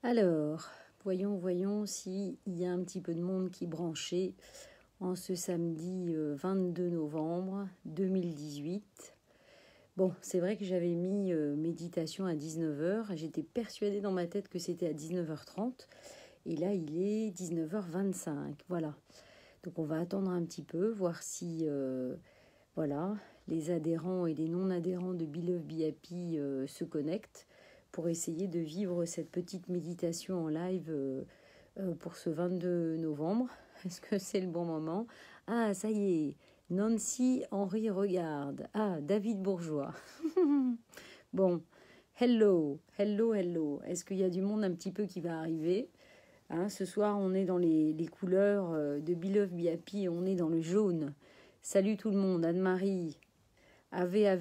Alors, voyons s'il y a un petit peu de monde qui est branché en ce samedi 22 novembre 2018. Bon, c'est vrai que j'avais mis méditation à 19h. J'étais persuadée dans ma tête que c'était à 19h30. Et là, il est 19h25. Voilà. Donc, on va attendre un petit peu, voir si voilà, les adhérents et les non-adhérents de Beloved Be Happy se connectent pour essayer de vivre cette petite méditation en live pour ce 22 novembre. Est-ce que c'est le bon moment? Ah, ça y est, Nancy Henry regarde. Ah, David Bourgeois. Bon, hello. Est-ce qu'il y a du monde un petit peu qui va arriver? Hein, ce soir, on est dans les couleurs de Beloved Be Happy, on est dans le jaune. Salut tout le monde, Anne-Marie, Ave.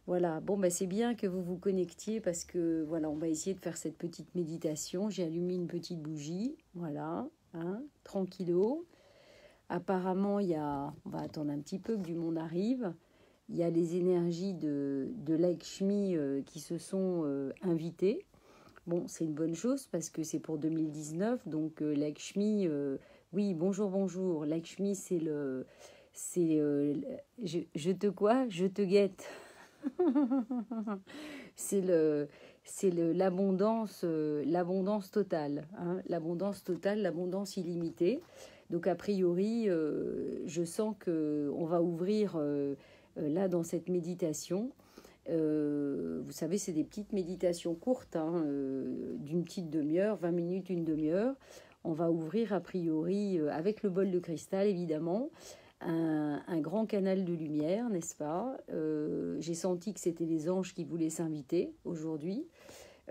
Voilà, bon, bah, c'est bien que vous vous connectiez parce que voilà, on va essayer de faire cette petite méditation. J'ai allumé une petite bougie, voilà, hein, tranquillo. Apparemment, on va attendre un petit peu que du monde arrive. Il y a les énergies de Lakshmi qui se sont invitées. Bon, c'est une bonne chose parce que c'est pour 2019. Donc, Lakshmi, oui, bonjour. Lakshmi, c'est, je te quoi? Je te guette. c'est le, l'abondance totale, hein, l'abondance totale, l'abondance illimitée. Donc, a priori, je sens que on va ouvrir là dans cette méditation. Vous savez, c'est des petites méditations courtes, hein, d'une petite demi-heure, 20 minutes, une demi-heure. On va ouvrir a priori, avec le bol de cristal évidemment, un grand canal de lumière, n'est-ce pas? J'ai senti que c'était les anges qui voulaient s'inviter aujourd'hui.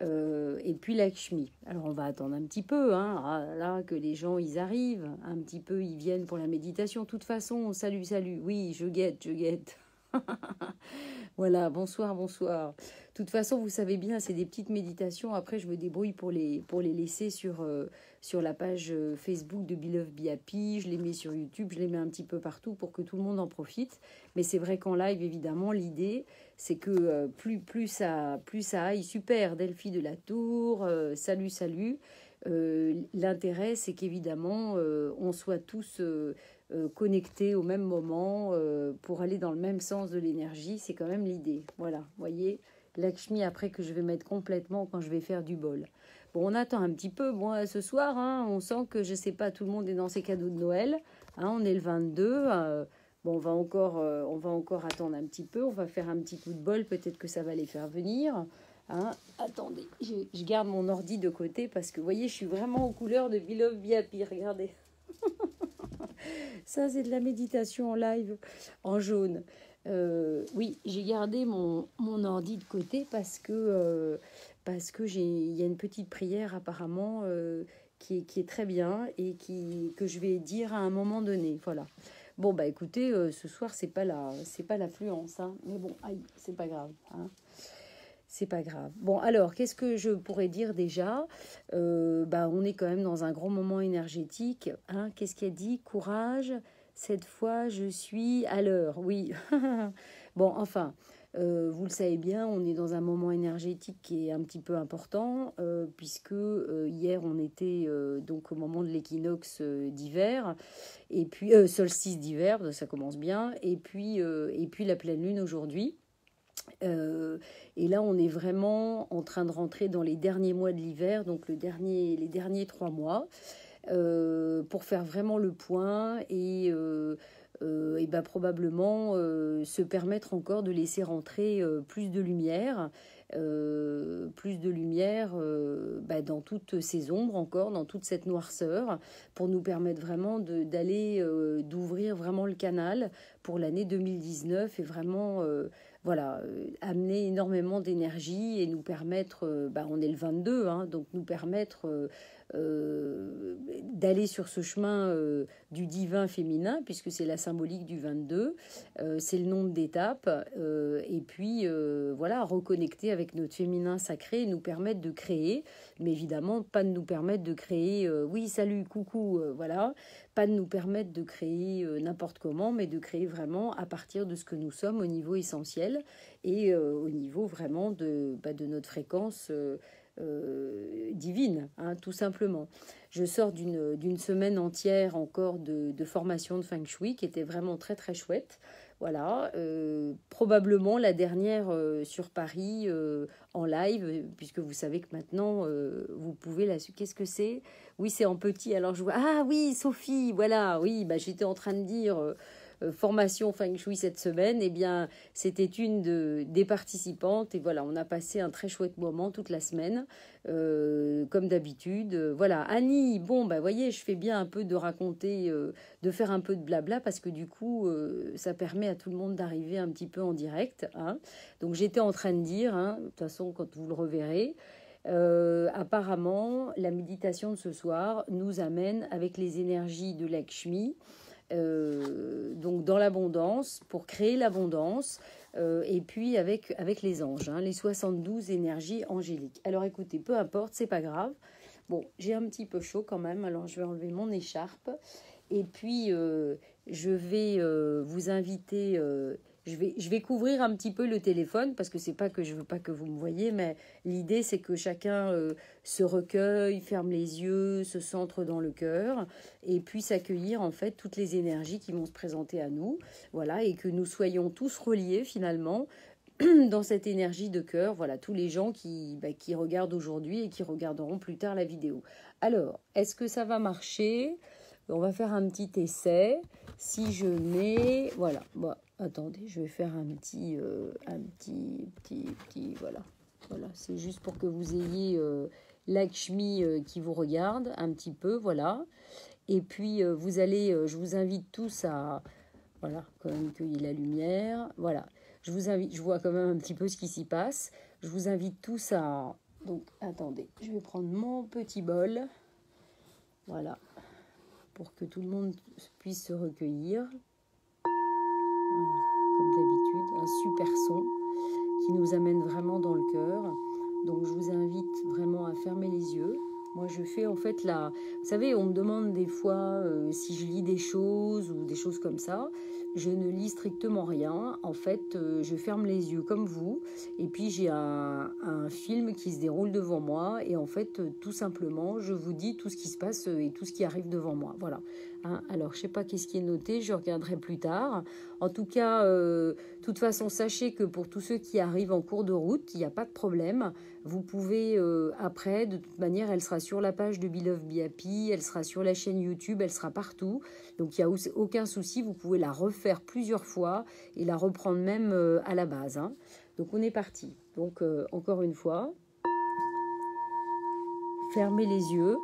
Et puis Lakshmi. Alors on va attendre un petit peu, hein, là que les gens ils arrivent, un petit peu ils viennent pour la méditation. De toute façon, salut, oui, je guette. Voilà, bonsoir. De toute façon, vous savez bien, c'est des petites méditations. Après, je me débrouille pour les laisser sur la page Facebook de Beloved Be Happy. Je les mets sur YouTube, je les mets un petit peu partout pour que tout le monde en profite. Mais c'est vrai qu'en live, évidemment, l'idée, c'est que plus ça aille. Super, Delphi de la Tour, salut. L'intérêt, c'est qu'évidemment, on soit tous connectés au même moment pour aller dans le même sens de l'énergie. C'est quand même l'idée. Voilà, vous voyez, Lakshmi après que je vais mettre complètement quand je vais faire du bol. Bon, on attend un petit peu. Bon, ce soir, hein, on sent que, je sais pas, tout le monde est dans ses cadeaux de Noël. Hein, on est le 22. Bon, on va encore attendre un petit peu. On va faire un petit coup de bol. Peut-être que ça va les faire venir. Hein, attendez, je garde mon ordi de côté parce que, vous voyez, je suis vraiment aux couleurs de Beloved Be Happy. Regardez. Ça, c'est de la méditation en live en jaune. Oui, j'ai gardé mon ordi de côté parce que il y a une petite prière apparemment qui est très bien et que je vais dire à un moment donné. Voilà. Bon, bah écoutez, ce soir, c'est pas l'affluence, hein, mais bon, aïe, c'est pas grave. Hein. C'est pas grave. Bon, alors, qu'est-ce que je pourrais dire déjà? Bah, on est quand même dans un grand moment énergétique. Hein. Qu'est-ce qu'il a dit? Courage, cette fois, je suis à l'heure. Oui. Bon, enfin, vous le savez bien, on est dans un moment énergétique qui est un petit peu important, puisque hier, on était donc au moment de l'équinoxe d'hiver, et puis solstice d'hiver, ça commence bien, et puis la pleine lune aujourd'hui. Et là, on est vraiment en train de rentrer dans les derniers mois de l'hiver, donc les derniers 3 mois, pour faire vraiment le point et ben, probablement se permettre encore de laisser rentrer plus de lumière bah, dans toutes ces ombres encore, dans toute cette noirceur, pour nous permettre vraiment d'ouvrir vraiment le canal pour l'année 2019 et vraiment voilà, amener énormément d'énergie et nous permettre, bah, on est le 22, hein, donc nous permettre d'aller sur ce chemin du divin féminin, puisque c'est la symbolique du 22, c'est le nombre d'étapes, et puis voilà, reconnecter avec notre féminin sacré et nous permettre de créer, mais évidemment pas de nous permettre de créer, oui, salut, coucou, voilà, pas de nous permettre de créer n'importe comment, mais de créer vraiment à partir de ce que nous sommes au niveau essentiel. spirituel et au niveau vraiment de notre fréquence divine, hein, tout simplement. Je sors d'une semaine entière encore de formation de Feng Shui qui était vraiment très très chouette. Voilà, probablement la dernière sur Paris en live, puisque vous savez que maintenant vous pouvez la... Qu'est-ce que c'est? Oui, c'est en petit. Alors je vois... Ah oui, Sophie, voilà, oui, bah, j'étais en train de dire... formation Feng Shui cette semaine, eh bien, c'était une des participantes. Et voilà, on a passé un très chouette moment toute la semaine, comme d'habitude. Voilà, Annie, bon, bah, voyez, je fais bien un peu de raconter, de faire un peu de blabla, parce que du coup, ça permet à tout le monde d'arriver un petit peu en direct. Hein. Donc, j'étais en train de dire, hein, de toute façon, quand vous le reverrez, apparemment, la méditation de ce soir nous amène avec les énergies de Lakshmi, donc dans l'abondance, pour créer l'abondance, et puis avec les anges, hein, les 72 énergies angéliques. Alors écoutez, peu importe, c'est pas grave. Bon, j'ai un petit peu chaud quand même, alors je vais enlever mon écharpe. Et puis, je vais vous inviter... je vais couvrir un petit peu le téléphone parce que c'est pas que je veux pas que vous me voyez, mais l'idée c'est que chacun se recueille, ferme les yeux, se centre dans le cœur et puisse accueillir en fait toutes les énergies qui vont se présenter à nous, voilà, et que nous soyons tous reliés finalement dans cette énergie de cœur, voilà, tous les gens qui regardent aujourd'hui et qui regarderont plus tard la vidéo. Alors, est-ce que ça va marcher? On va faire un petit essai. Si je mets... Voilà. Bon, attendez, je vais faire un petit... Voilà. Voilà. C'est juste pour que vous ayez Lakshmi qui vous regarde un petit peu. Voilà. Et puis, je vous invite tous à... Voilà, quand même qu'il y ait la lumière. Voilà. Je vous invite... Je vois quand même un petit peu ce qui s'y passe. Je vous invite tous à... Donc, attendez. Je vais prendre mon petit bol. Voilà. Pour que tout le monde puisse se recueillir. Voilà, comme d'habitude, un super son qui nous amène vraiment dans le cœur. Donc je vous invite vraiment à fermer les yeux. Moi je fais en fait la... Vous savez, on me demande des fois si je lis des choses ou des choses comme ça. Je ne lis strictement rien. En fait, je ferme les yeux comme vous. Et puis j'ai un film qui se déroule devant moi. Et en fait, tout simplement, je vous dis tout ce qui se passe et tout ce qui arrive devant moi. Voilà. Hein, alors, je ne sais pas qu'est-ce qui est noté. Je regarderai plus tard. En tout cas, de toute façon, sachez que pour tous ceux qui arrivent en cours de route, il n'y a pas de problème. Vous pouvez, après, de toute manière, elle sera sur la page de Be Love Be Happy, elle sera sur la chaîne YouTube, elle sera partout. Donc, il n'y a aucun souci, vous pouvez la refaire plusieurs fois et la reprendre même à la base. Hein. Donc, on est parti. Donc, encore une fois, fermez les yeux.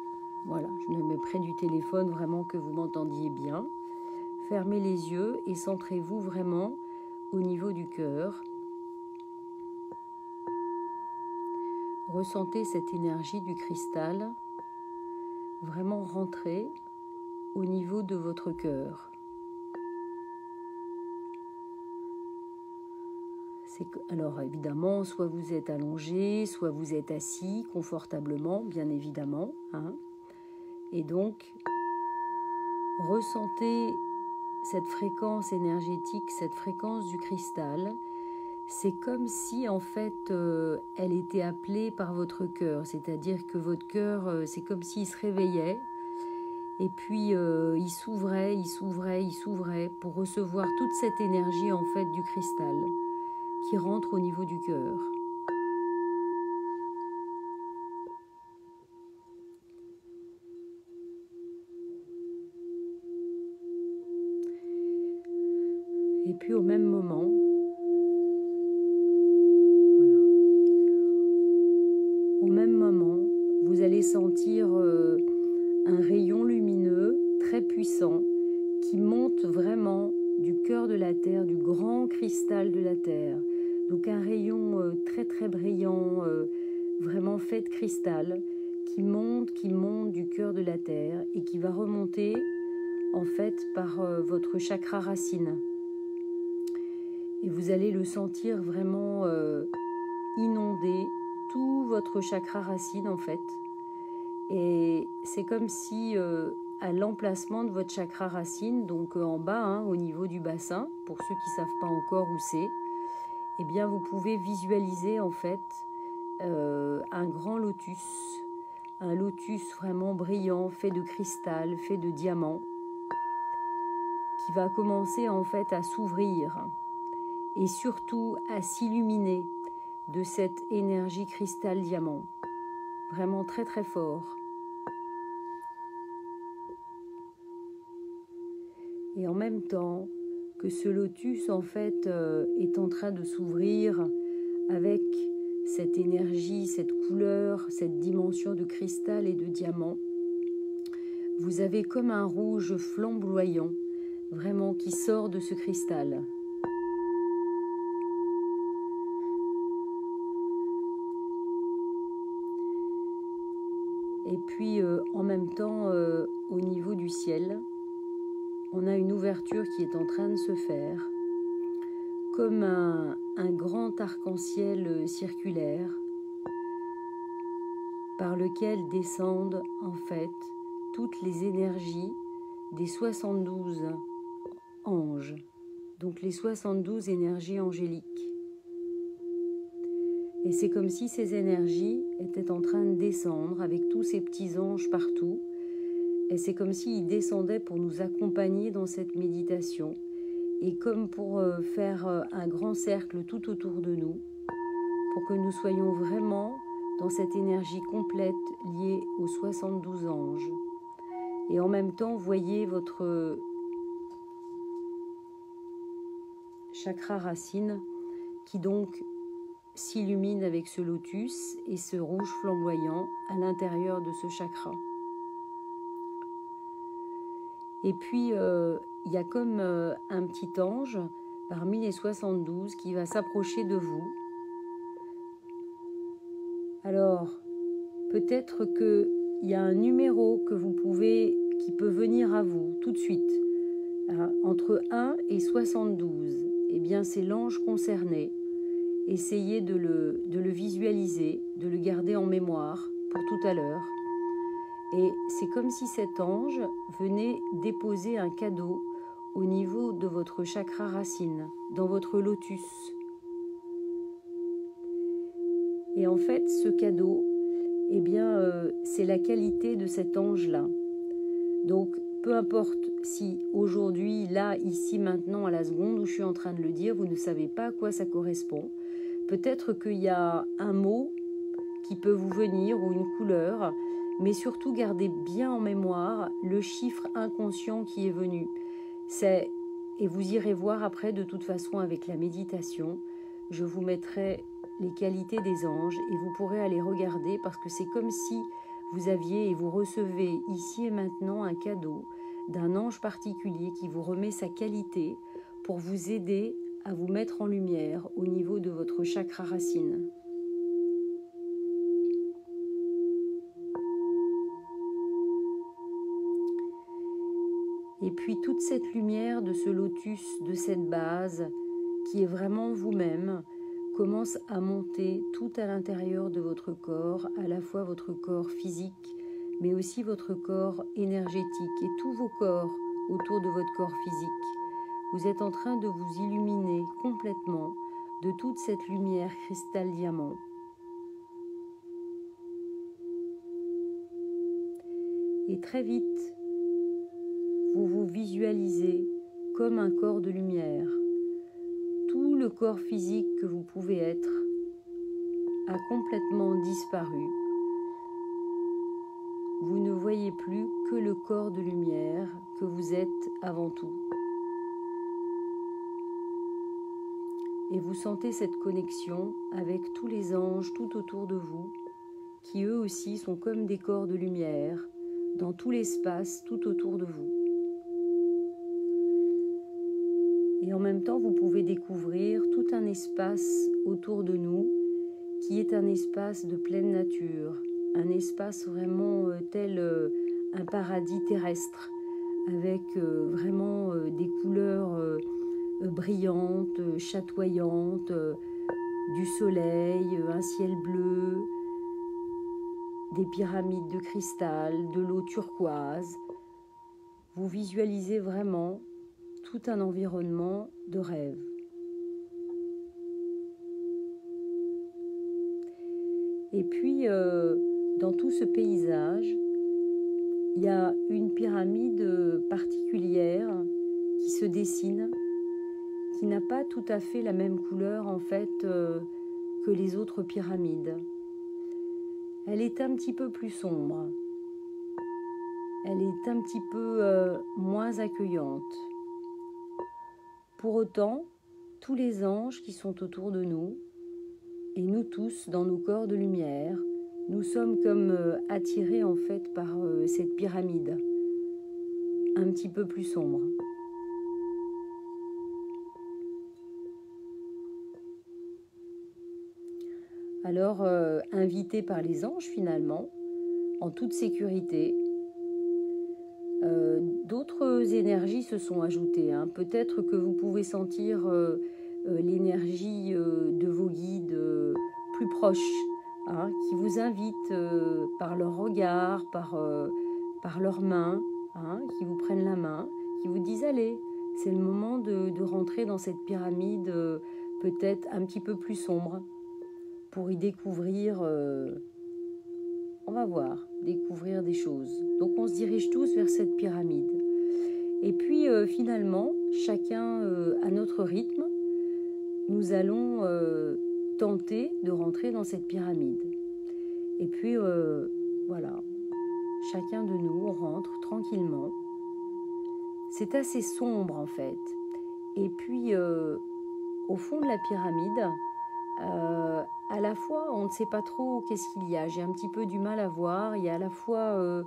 Voilà, je me mets près du téléphone, vraiment que vous m'entendiez bien. Fermez les yeux et centrez-vous vraiment au niveau du cœur. Ressentez cette énergie du cristal vraiment rentrer au niveau de votre cœur. Alors évidemment, soit vous êtes allongé, soit vous êtes assis confortablement, bien évidemment. Hein. Et donc, ressentez cette fréquence énergétique, cette fréquence du cristal. C'est comme si, en fait, elle était appelée par votre cœur. C'est-à-dire que votre cœur, c'est comme s'il se réveillait. Et puis, il s'ouvrait, il s'ouvrait, il s'ouvrait pour recevoir toute cette énergie, en fait, du cristal qui rentre au niveau du cœur. Et puis, au même moment, vous allez sentir un rayon lumineux très puissant qui monte vraiment du cœur de la Terre, du grand cristal de la Terre. Donc un rayon très très brillant, vraiment fait de cristal, qui monte du cœur de la Terre et qui va remonter en fait par votre chakra racine. Et vous allez le sentir vraiment inonder tout votre chakra racine en fait. Et c'est comme si à l'emplacement de votre chakra racine, donc en bas, hein, au niveau du bassin, pour ceux qui ne savent pas encore où c'est, eh bien vous pouvez visualiser en fait un grand lotus, un lotus vraiment brillant, fait de cristal, fait de diamants, qui va commencer en fait à s'ouvrir et surtout à s'illuminer de cette énergie cristal diamant, vraiment très très fort. Et en même temps que ce lotus en fait est en train de s'ouvrir avec cette énergie, cette couleur, cette dimension de cristal et de diamant, vous avez comme un rouge flamboyant, vraiment qui sort de ce cristal. Et puis en même temps, au niveau du ciel, on a une ouverture qui est en train de se faire, comme un grand arc-en-ciel circulaire, par lequel descendent en fait toutes les énergies des 72 anges, donc les 72 énergies angéliques. Et c'est comme si ces énergies étaient en train de descendre avec tous ces petits anges partout. Et c'est comme s'ils descendaient pour nous accompagner dans cette méditation. Et comme pour faire un grand cercle tout autour de nous, pour que nous soyons vraiment dans cette énergie complète liée aux 72 anges. Et en même temps, voyez votre chakra racine qui donc s'illumine avec ce lotus et ce rouge flamboyant à l'intérieur de ce chakra. Et puis, il y a comme un petit ange parmi les 72 qui va s'approcher de vous. Alors, peut-être qu'il y a un numéro que vous pouvez, qui peut venir à vous tout de suite, entre 1 et 72. Eh bien, c'est l'ange concerné. Essayez de le visualiser, de le garder en mémoire pour tout à l'heure. Et c'est comme si cet ange venait déposer un cadeau au niveau de votre chakra racine, dans votre lotus. Et en fait, ce cadeau, eh bien, c'est la qualité de cet ange-là. Donc, peu importe si aujourd'hui, là, ici, maintenant, à la seconde où je suis en train de le dire, vous ne savez pas à quoi ça correspond. Peut-être qu'il y a un mot qui peut vous venir ou une couleur, mais surtout gardez bien en mémoire le chiffre inconscient qui est venu. Et vous irez voir après, de toute façon, avec la méditation, je vous mettrai les qualités des anges et vous pourrez aller regarder parce que c'est comme si vous aviez et vous recevez ici et maintenant un cadeau d'un ange particulier qui vous remet sa qualité pour vous aider à vous mettre en lumière au niveau de votre chakra racine. Et puis toute cette lumière de ce lotus, de cette base, qui est vraiment vous-même, commence à monter tout à l'intérieur de votre corps, à la fois votre corps physique, mais aussi votre corps énergétique et tous vos corps autour de votre corps physique. Vous êtes en train de vous illuminer complètement de toute cette lumière cristal diamant. Et très vite, vous vous visualisez comme un corps de lumière. Tout le corps physique que vous pouvez être a complètement disparu. Vous ne voyez plus que le corps de lumière que vous êtes avant tout. Et vous sentez cette connexion avec tous les anges tout autour de vous, qui eux aussi sont comme des corps de lumière dans tout l'espace tout autour de vous. Et en même temps, vous pouvez découvrir tout un espace autour de nous qui est un espace de pleine nature, un espace vraiment tel un paradis terrestre, avec vraiment des couleurs brillantes, chatoyantes, du soleil, un ciel bleu, des pyramides de cristal, de l'eau turquoise. Vous visualisez vraiment tout un environnement de rêve. Et puis, dans tout ce paysage, il y a une pyramide particulière qui se dessine, qui n'a pas tout à fait la même couleur en fait que les autres pyramides. Elle est un petit peu plus sombre. Elle est un petit peu moins accueillante. Pour autant, tous les anges qui sont autour de nous, et nous tous dans nos corps de lumière, nous sommes comme attirés en fait par cette pyramide, un petit peu plus sombre. Alors, invités par les anges finalement, en toute sécurité, d'autres énergies se sont ajoutées. Peut-être que vous pouvez sentir l'énergie de vos guides plus proches, qui vous invitent par leur regard, par leurs mains, qui vous prennent la main, qui vous disent « Allez, c'est le moment de rentrer dans cette pyramide peut-être un petit peu plus sombre pour y découvrir... on va voir, découvrir des choses. » Donc on se dirige tous vers cette pyramide. Et puis finalement, chacun à notre rythme, nous allons tenter de rentrer dans cette pyramide. Et puis voilà, chacun de nous rentre tranquillement. C'est assez sombre en fait. Et puis au fond de la pyramide, à la fois, on ne sait pas trop qu'est-ce qu'il y a. J'ai un petit peu du mal à voir. Il y a à la fois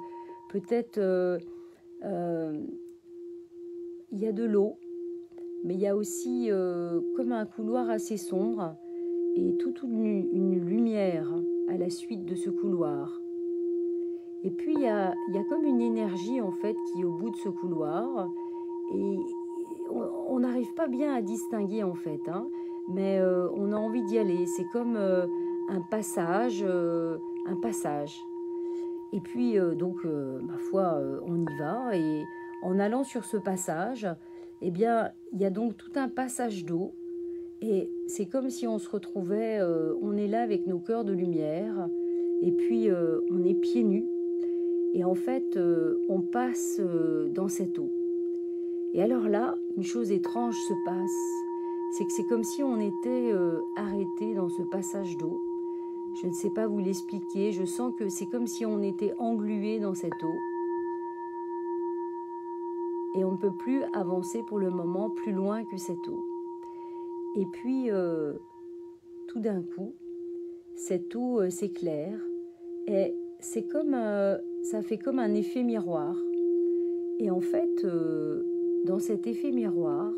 peut-être il y a de l'eau, mais il y a aussi comme un couloir assez sombre et toute une lumière à la suite de ce couloir. Et puis il y a comme une énergie en fait qui est au bout de ce couloir et on n'arrive pas bien à distinguer en fait, mais on a envie d'y aller. C'est comme un passage. Et puis donc ma foi, on y va et en allant sur ce passage, eh bien il y a donc tout un passage d'eau et c'est comme si on se retrouvait, on est là avec nos cœurs de lumière et puis on est pieds nus et en fait on passe dans cette eau. Et alors là, une chose étrange se passe, c'est que c'est comme si on était arrêté dans ce passage d'eau. Je ne sais pas vous l'expliquer, je sens que c'est comme si on était englué dans cette eau. Et on ne peut plus avancer pour le moment plus loin que cette eau. Et puis, tout d'un coup, cette eau s'éclaire et c'est comme, ça fait comme un effet miroir. Et en fait, dans cet effet miroir,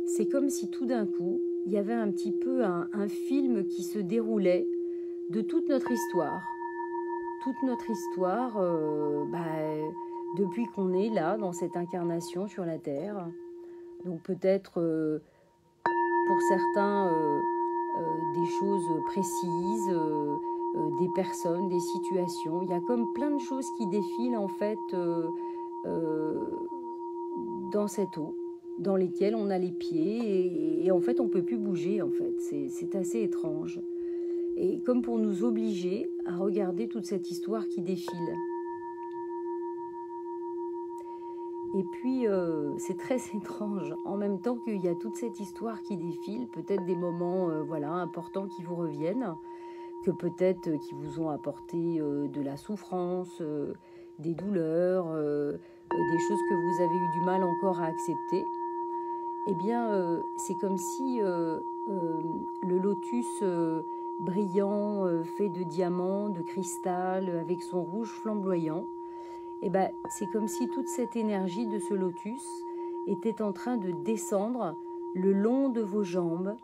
c'est comme si tout d'un coup, il y avait un petit peu un film qui se déroulait de toute notre histoire. Toute notre histoire, depuis qu'on est là, dans cette incarnation sur la Terre. Donc peut-être, pour certains, des choses précises, des personnes, des situations. Il y a comme plein de choses qui défilent en fait dans cette eau, dans lesquelles on a les pieds et en fait on ne peut plus bouger en fait. C'est assez étrange. Et comme pour nous obliger à regarder toute cette histoire qui défile. Et puis c'est très étrange, en même temps qu'il y a toute cette histoire qui défile, peut-être des moments importants qui vous reviennent, que peut-être qui vous ont apporté de la souffrance, des douleurs, des choses que vous avez eu du mal encore à accepter. Eh bien, c'est comme si le lotus brillant, fait de diamants, de cristal, avec son rouge flamboyant, eh ben, c'est comme si toute cette énergie de ce lotus était en train de descendre le long de vos jambes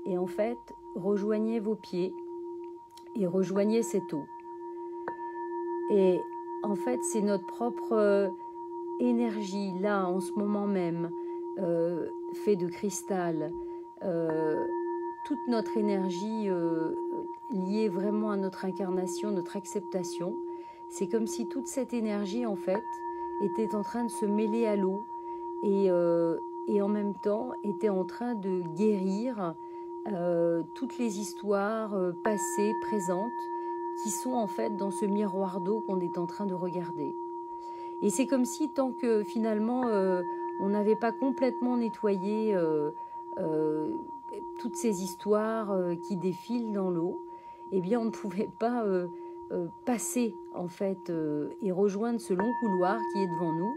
et en fait rejoignait vos pieds et rejoignait cette eau. Et en fait, c'est notre propre énergie, là, en ce moment même, fait de cristal, toute notre énergie liée vraiment à notre incarnation, notre acceptation. C'est comme si toute cette énergie, en fait, était en train de se mêler à l'eau et en même temps était en train de guérir toutes les histoires passées, présentes, qui sont en fait dans ce miroir d'eau qu'on est en train de regarder. Et c'est comme si tant que finalement on n'avait pas complètement nettoyé euh, toutes ces histoires qui défilent dans l'eau, eh bien on ne pouvait pas passer en fait et rejoindre ce long couloir qui est devant nous,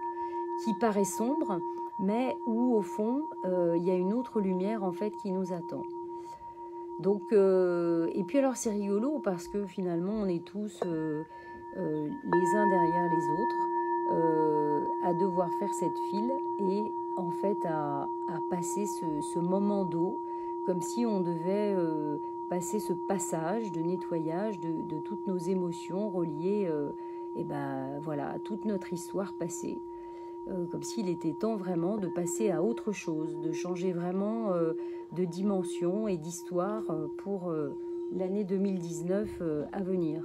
qui paraît sombre, mais où au fond il y a une autre lumière en fait qui nous attend. Donc, et puis alors c'est rigolo parce que finalement on est tous les uns derrière les autres à devoir faire cette file et en fait à passer ce moment d'eau comme si on devait passer ce passage de nettoyage de toutes nos émotions reliées et ben, voilà, à toute notre histoire passée. Comme s'il était temps vraiment de passer à autre chose, de changer vraiment de dimension et d'histoire pour l'année 2019 à venir.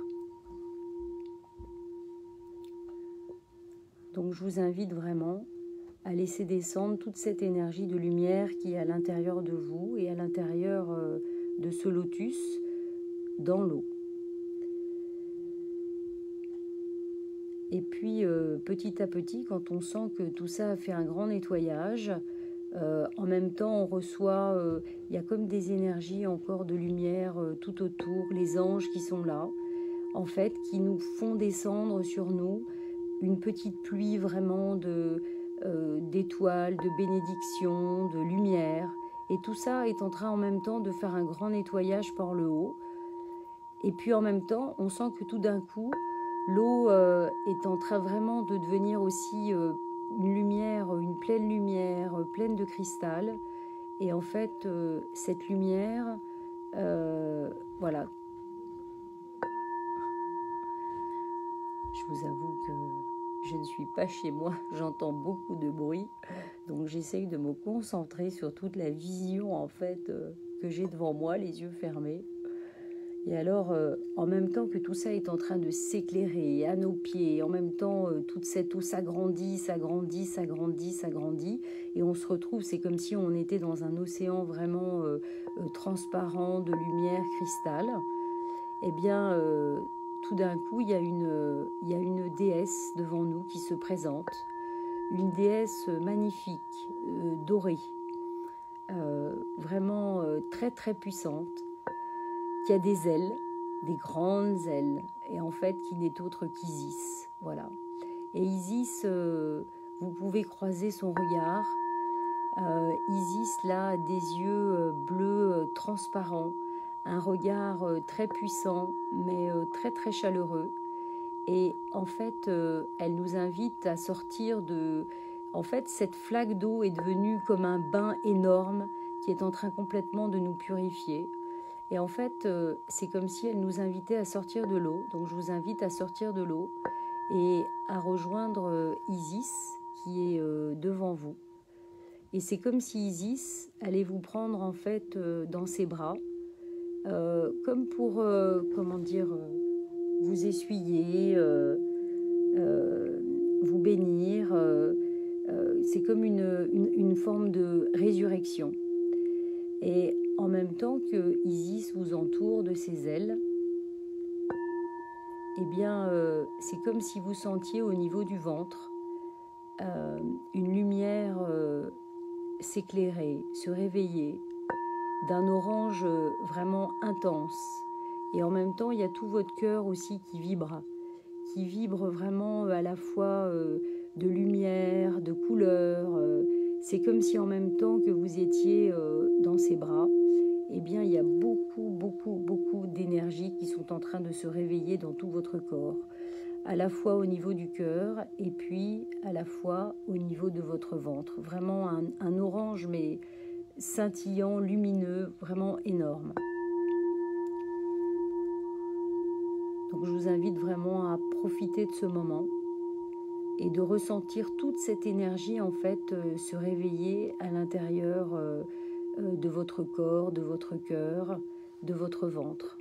Donc je vous invite vraiment à laisser descendre toute cette énergie de lumière qui est à l'intérieur de vous et à l'intérieur de ce lotus dans l'eau. Et puis petit à petit, quand on sent que tout ça a fait un grand nettoyage, en même temps on reçoit, il y a comme des énergies encore de lumière tout autour, les anges qui sont là, en fait, qui nous font descendre sur nous une petite pluie vraiment d'étoiles, de bénédictions, de lumière. Et tout ça est en train en même temps de faire un grand nettoyage par le haut. Et puis en même temps, on sent que tout d'un coup, l'eau est en train vraiment de devenir aussi une lumière, une pleine lumière, pleine de cristal. Et en fait, cette lumière, voilà. Je vous avoue que je ne suis pas chez moi, j'entends beaucoup de bruit. Donc j'essaye de me concentrer sur toute la vision en fait que j'ai devant moi, les yeux fermés. Et alors, en même temps que tout ça est en train de s'éclairer à nos pieds, en même temps, toute cette eau s'agrandit, s'agrandit, s'agrandit, s'agrandit, et on se retrouve, c'est comme si on était dans un océan vraiment transparent de lumière cristal. Eh bien, tout d'un coup, il y a une déesse devant nous qui se présente, une déesse magnifique, dorée, vraiment très très puissante, qui a des ailes, des grandes ailes, et en fait qui n'est autre qu'Isis. Voilà. Et Isis, vous pouvez croiser son regard. Isis, là, a des yeux bleus transparents, un regard très puissant, mais très très chaleureux. Et en fait, elle nous invite à sortir de... En fait, cette flaque d'eau est devenue comme un bain énorme qui est en train complètement de nous purifier. Et en fait, c'est comme si elle nous invitait à sortir de l'eau. Donc je vous invite à sortir de l'eau et à rejoindre Isis qui est devant vous. Et c'est comme si Isis allait vous prendre en fait dans ses bras, comme pour, comment dire, vous essuyer, vous bénir. C'est comme une forme de résurrection. Et en même temps que Isis vous entoure de ses ailes, eh bien, c'est comme si vous sentiez au niveau du ventre une lumière s'éclairer, se réveiller, d'un orange vraiment intense. Et en même temps, il y a tout votre cœur aussi qui vibre vraiment à la fois de lumière, de couleur. C'est comme si en même temps que vous étiez dans ses bras, eh bien, il y a beaucoup d'énergie qui sont en train de se réveiller dans tout votre corps, à la fois au niveau du cœur et puis à la fois au niveau de votre ventre. Vraiment un orange, mais scintillant, lumineux, vraiment énorme. Donc je vous invite vraiment à profiter de ce moment et de ressentir toute cette énergie en fait se réveiller à l'intérieur de votre corps, de votre cœur, de votre ventre.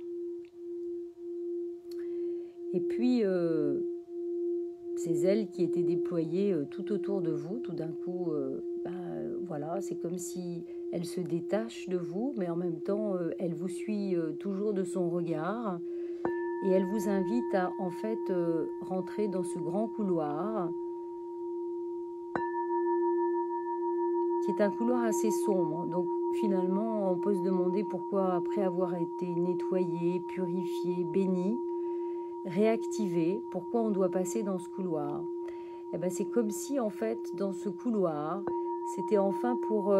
Et puis ces ailes qui étaient déployées tout autour de vous, tout d'un coup, voilà, c'est comme si elle se détache de vous, mais en même temps, elle vous suit toujours de son regard. Et elle vous invite à en fait rentrer dans ce grand couloir qui est un couloir assez sombre. Donc finalement, on peut se demander pourquoi, après avoir été nettoyé, purifié, béni, réactivé, pourquoi on doit passer dans ce couloir. Et ben, c'est comme si en fait, dans ce couloir, c'était enfin pour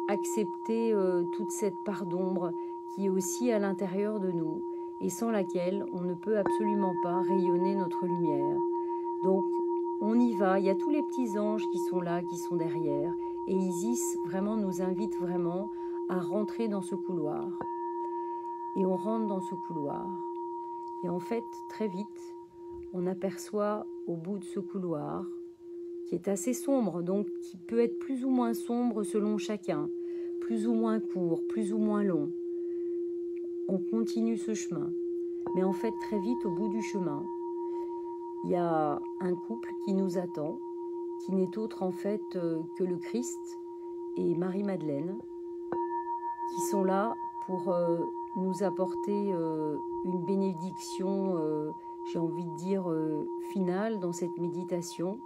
accepter toute cette part d'ombre qui est aussi à l'intérieur de nous et sans laquelle on ne peut absolument pas rayonner notre lumière. Donc, on y va. Il y a tous les petits anges qui sont là, qui sont derrière. Et Isis vraiment nous invite vraiment à rentrer dans ce couloir. Et on rentre dans ce couloir. Et en fait, très vite, on aperçoit au bout de ce couloir, qui est assez sombre, donc qui peut être plus ou moins sombre selon chacun, plus ou moins court, plus ou moins long. On continue ce chemin. Mais en fait, très vite, au bout du chemin, il y a un couple qui nous attend, qui n'est autre en fait que le Christ et Marie-Madeleine, qui sont là pour nous apporter une bénédiction, j'ai envie de dire, finale dans cette méditation,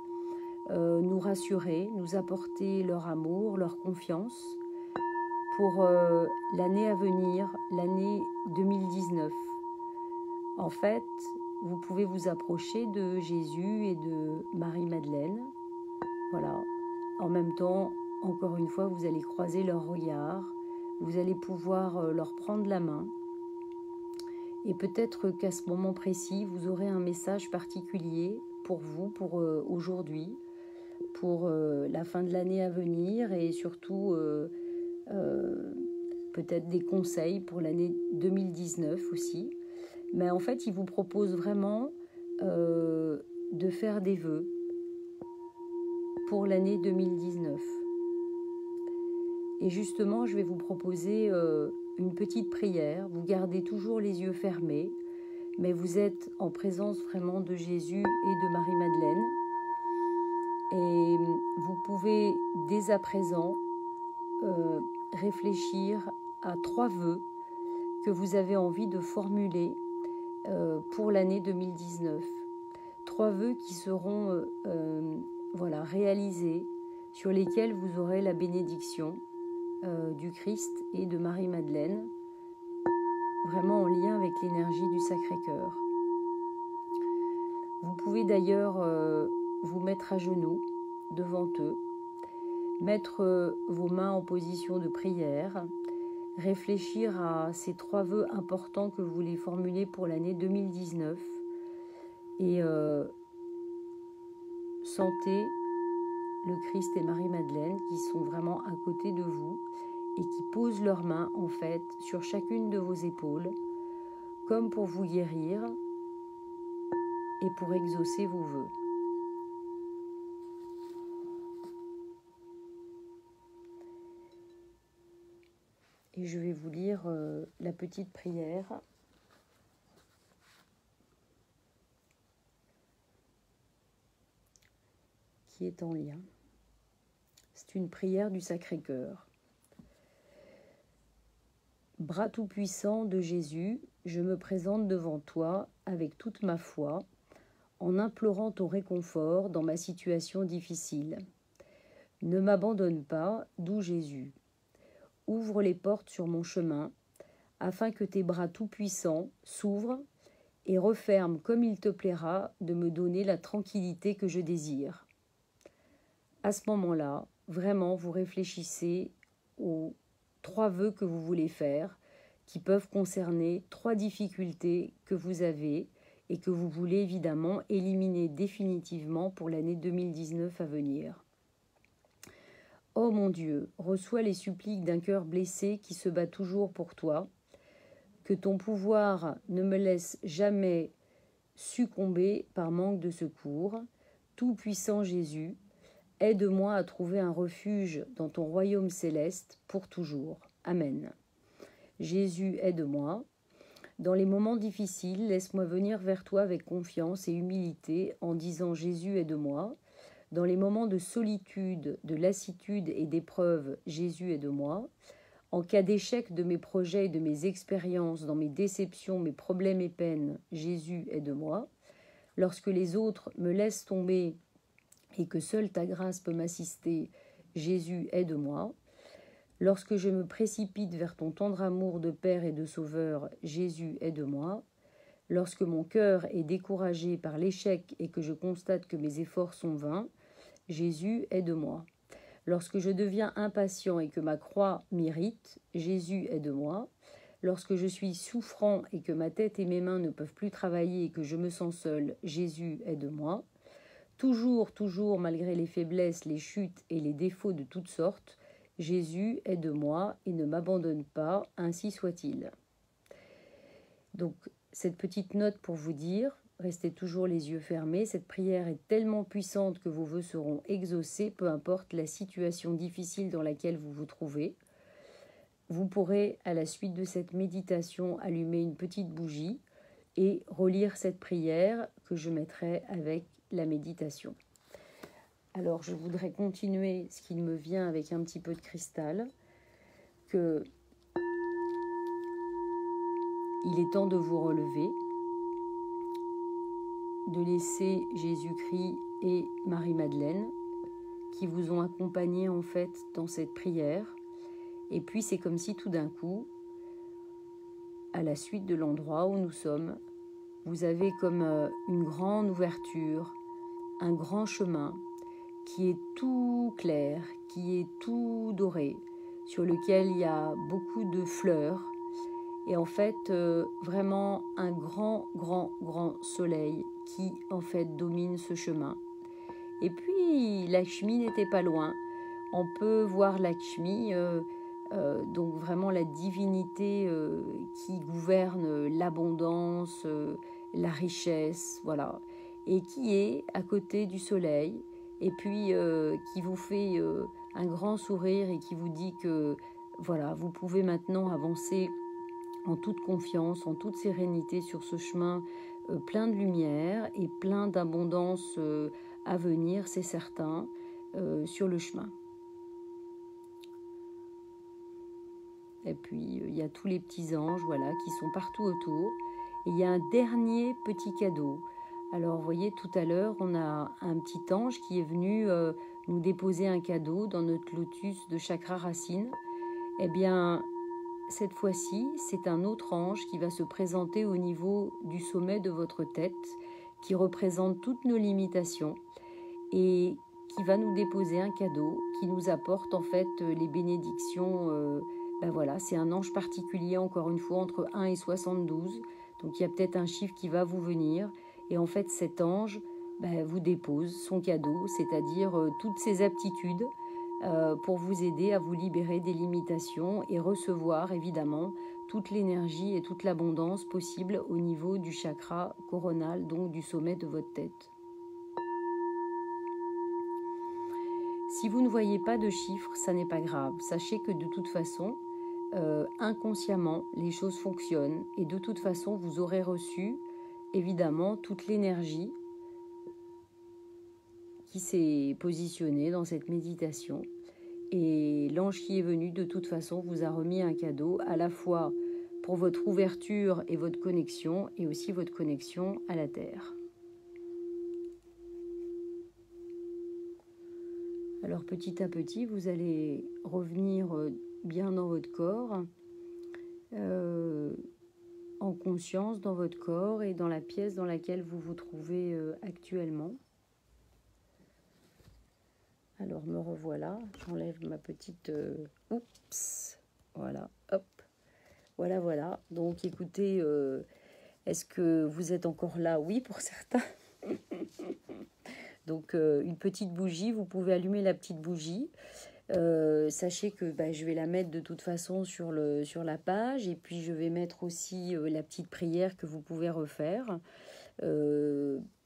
nous rassurer, nous apporter leur amour, leur confiance pour l'année à venir, l'année 2019. En fait, vous pouvez vous approcher de Jésus et de Marie-Madeleine. Voilà. En même temps, encore une fois, vous allez croiser leur regard, vous allez pouvoir leur prendre la main. Et peut-être qu'à ce moment précis, vous aurez un message particulier pour vous, pour aujourd'hui, pour la fin de l'année à venir et surtout peut-être des conseils pour l'année 2019 aussi. Mais en fait, il vous propose vraiment de faire des vœux pour l'année 2019. Et justement, je vais vous proposer une petite prière. Vous gardez toujours les yeux fermés, mais vous êtes en présence vraiment de Jésus et de Marie-Madeleine. Et vous pouvez dès à présent réfléchir à 3 vœux que vous avez envie de formuler pour l'année 2019. 3 vœux qui seront voilà, réalisés, sur lesquels vous aurez la bénédiction du Christ et de Marie-Madeleine, vraiment en lien avec l'énergie du Sacré-Cœur. Vous pouvez d'ailleurs vous mettre à genoux devant eux, mettre vos mains en position de prière, réfléchir à ces 3 vœux importants que vous voulez formuler pour l'année 2019 et sentez le Christ et Marie-Madeleine qui sont vraiment à côté de vous et qui posent leurs mains en fait sur chacune de vos épaules comme pour vous guérir et pour exaucer vos vœux. Et je vais vous lire la petite prière. Qui est en lien. C'est une prière du Sacré-Cœur. Bras tout-puissant de Jésus, je me présente devant toi avec toute ma foi, en implorant ton réconfort dans ma situation difficile. Ne m'abandonne pas, doux Jésus. Ouvre les portes sur mon chemin, afin que tes bras tout-puissants s'ouvrent et referment comme il te plaira de me donner la tranquillité que je désire. À ce moment-là, vraiment, vous réfléchissez aux 3 vœux que vous voulez faire, qui peuvent concerner 3 difficultés que vous avez et que vous voulez évidemment éliminer définitivement pour l'année 2019 à venir. Ô mon Dieu, reçois les suppliques d'un cœur blessé qui se bat toujours pour toi. Que ton pouvoir ne me laisse jamais succomber par manque de secours. Tout-puissant Jésus, aide-moi à trouver un refuge dans ton royaume céleste pour toujours. Amen. Jésus, aide-moi. Dans les moments difficiles, laisse-moi venir vers toi avec confiance et humilité en disant « Jésus, aide-moi ». Dans les moments de solitude, de lassitude et d'épreuve, Jésus, aide-moi. En cas d'échec de mes projets et de mes expériences, dans mes déceptions, mes problèmes et peines, Jésus, aide-moi. Lorsque les autres me laissent tomber et que seule ta grâce peut m'assister, Jésus, aide-moi. Lorsque je me précipite vers ton tendre amour de Père et de Sauveur, Jésus, aide-moi. Lorsque mon cœur est découragé par l'échec et que je constate que mes efforts sont vains, Jésus, aide-moi. Lorsque je deviens impatient et que ma croix m'irrite, Jésus, aide-moi. Lorsque je suis souffrant et que ma tête et mes mains ne peuvent plus travailler et que je me sens seul, Jésus, aide-moi. Toujours, toujours, malgré les faiblesses, les chutes et les défauts de toutes sortes, Jésus, aide-moi et ne m'abandonne pas, ainsi soit-il. Donc, cette petite note pour vous dire, restez toujours les yeux fermés, cette prière est tellement puissante que vos vœux seront exaucés, peu importe la situation difficile dans laquelle vous vous trouvez. Vous pourrez, à la suite de cette méditation, allumer une petite bougie et relire cette prière que je mettrai avec la méditation. Alors, je voudrais continuer ce qui me vient avec un petit peu de cristal, que il est temps de vous relever, de laisser Jésus-Christ et Marie-Madeleine qui vous ont accompagné en fait dans cette prière. Et puis c'est comme si tout d'un coup, à la suite de l'endroit où nous sommes, vous avez comme une grande ouverture, un grand chemin qui est tout clair, qui est tout doré, sur lequel il y a beaucoup de fleurs. Et en fait, vraiment un grand, grand, grand soleil qui, en fait, domine ce chemin. Et puis, Lakshmi n'était pas loin. On peut voir Lakshmi, donc vraiment la divinité qui gouverne l'abondance, la richesse, voilà. Et qui est à côté du soleil, et puis qui vous fait un grand sourire et qui vous dit que, voilà, vous pouvez maintenant avancer en toute confiance, en toute sérénité sur ce chemin plein de lumière et plein d'abondance à venir, c'est certain, sur le chemin. Et puis, il y a tous les petits anges, voilà, qui sont partout autour. Et il y a un dernier petit cadeau. Alors, vous voyez, tout à l'heure, on a un petit ange qui est venu nous déposer un cadeau dans notre lotus de chakra racine. Eh bien, cette fois-ci, c'est un autre ange qui va se présenter au niveau du sommet de votre tête, qui représente toutes nos limitations et qui va nous déposer un cadeau qui nous apporte en fait les bénédictions. Ben voilà, c'est un ange particulier, encore une fois, entre 1 et 72. Donc il y a peut-être un chiffre qui va vous venir. Et en fait, cet ange vous dépose son cadeau, c'est-à-dire toutes ses aptitudes pour vous aider à vous libérer des limitations et recevoir évidemment toute l'énergie et toute l'abondance possible au niveau du chakra coronal, donc du sommet de votre tête. Si vous ne voyez pas de chiffres, ça n'est pas grave. Sachez que de toute façon, inconsciemment, les choses fonctionnent et de toute façon, vous aurez reçu évidemment toute l'énergie qui s'est positionnée dans cette méditation. Et l'ange qui est venu, de toute façon, vous a remis un cadeau à la fois pour votre ouverture et votre connexion, et aussi votre connexion à la Terre. Alors petit à petit, vous allez revenir bien dans votre corps, en conscience dans votre corps et dans la pièce dans laquelle vous vous trouvez actuellement. Alors me revoilà, j'enlève ma petite... oups, voilà, hop, voilà. Donc écoutez, est-ce que vous êtes encore là? Oui, pour certains. Donc une petite bougie, vous pouvez allumer la petite bougie. Sachez que je vais la mettre de toute façon sur la page, et puis je vais mettre aussi la petite prière que vous pouvez refaire.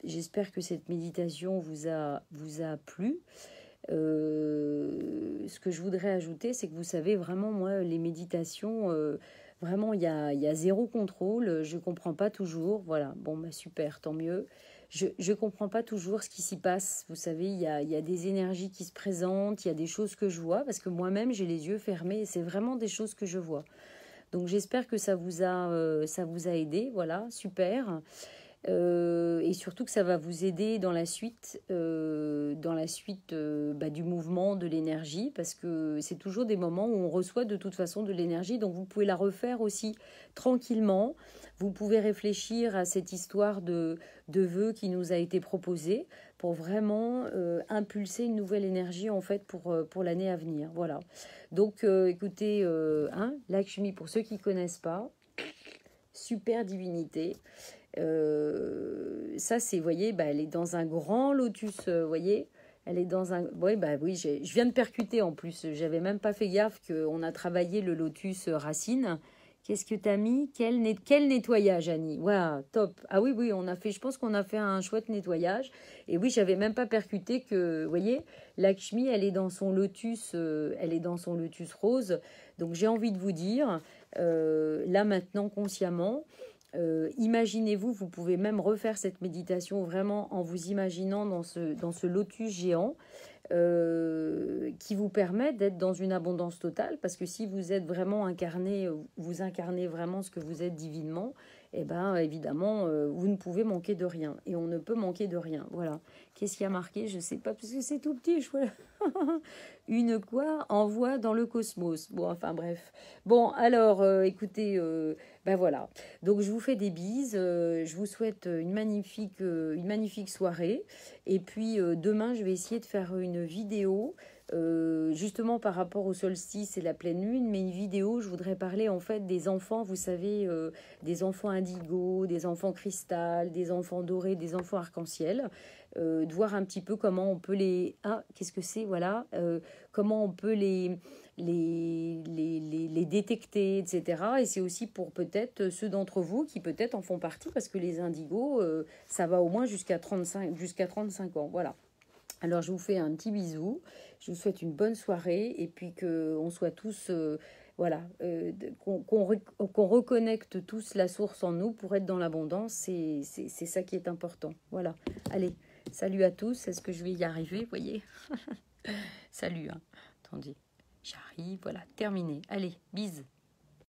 J'espère que cette méditation vous a plu. Ce que je voudrais ajouter, c'est que vous savez vraiment, moi, les méditations, Vraiment, il y a zéro contrôle. Je comprends pas toujours. Voilà, bon, bah super, tant mieux. Je comprends pas toujours ce qui s'y passe. Vous savez, il y a des énergies qui se présentent, il y a des choses que je vois, parce que moi-même, j'ai les yeux fermés et c'est vraiment des choses que je vois. Donc j'espère que ça vous a aidé. Voilà, super. Et surtout que ça va vous aider dans la suite bah, du mouvement, de l'énergie, parce que c'est toujours des moments où on reçoit de toute façon de l'énergie, donc vous pouvez la refaire aussi tranquillement. Vous pouvez réfléchir à cette histoire de vœux qui nous a été proposée pour vraiment impulser une nouvelle énergie en fait pour l'année à venir. Voilà. Donc écoutez, Lakshmi, pour ceux qui ne connaissent pas, super divinité. Ça, c'est, vous voyez, bah, elle est dans un grand lotus, vous voyez. Elle est dans un... Oui, bah oui, je viens de percuter en plus. J'avais même pas fait gaffe qu'on a travaillé le lotus racine. Qu'est-ce que tu as mis? Quel nettoyage, Annie? Waouh, top. Ah oui, oui, on a fait, je pense qu'on a fait un chouette nettoyage. Et oui, j'avais même pas percuté que, vous voyez, Lakshmi, elle est dans son lotus, elle est dans son lotus rose. Donc j'ai envie de vous dire, là maintenant, consciemment, imaginez-vous, vous pouvez même refaire cette méditation vraiment en vous imaginant dans ce lotus géant qui vous permet d'être dans une abondance totale. Parce que si vous êtes vraiment incarné, vous incarnez vraiment ce que vous êtes divinement, et ben évidemment, vous ne pouvez manquer de rien. Et on ne peut manquer de rien. Voilà. Qu'est-ce qui a marqué? Je ne sais pas, parce que c'est tout petit. Une quoi envoie dans le cosmos. Bon, enfin bref. Bon, alors, écoutez, ben voilà. Donc, je vous fais des bises. Je vous souhaite une magnifique soirée. Et puis, demain, je vais essayer de faire une vidéo, justement par rapport au solstice et la pleine lune. Mais une vidéo, je voudrais parler en fait des enfants, vous savez, des enfants indigo, des enfants cristal, des enfants dorés, des enfants arc-en-ciel. De voir un petit peu comment on peut les... Ah, qu'est-ce que c'est? Voilà. Comment on peut les détecter, etc. Et c'est aussi pour peut-être ceux d'entre vous qui peut-être en font partie, parce que les indigos, ça va au moins jusqu'à 35 ans. Voilà. Alors, je vous fais un petit bisou. Je vous souhaite une bonne soirée et puis qu'on soit tous... voilà, qu'on reconnecte tous la source en nous pour être dans l'abondance. C'est ça qui est important. Voilà. Allez, salut à tous. Est-ce que je vais y arriver? Vous voyez? Salut, hein. Attendez, j'arrive. Voilà, terminé. Allez, bise.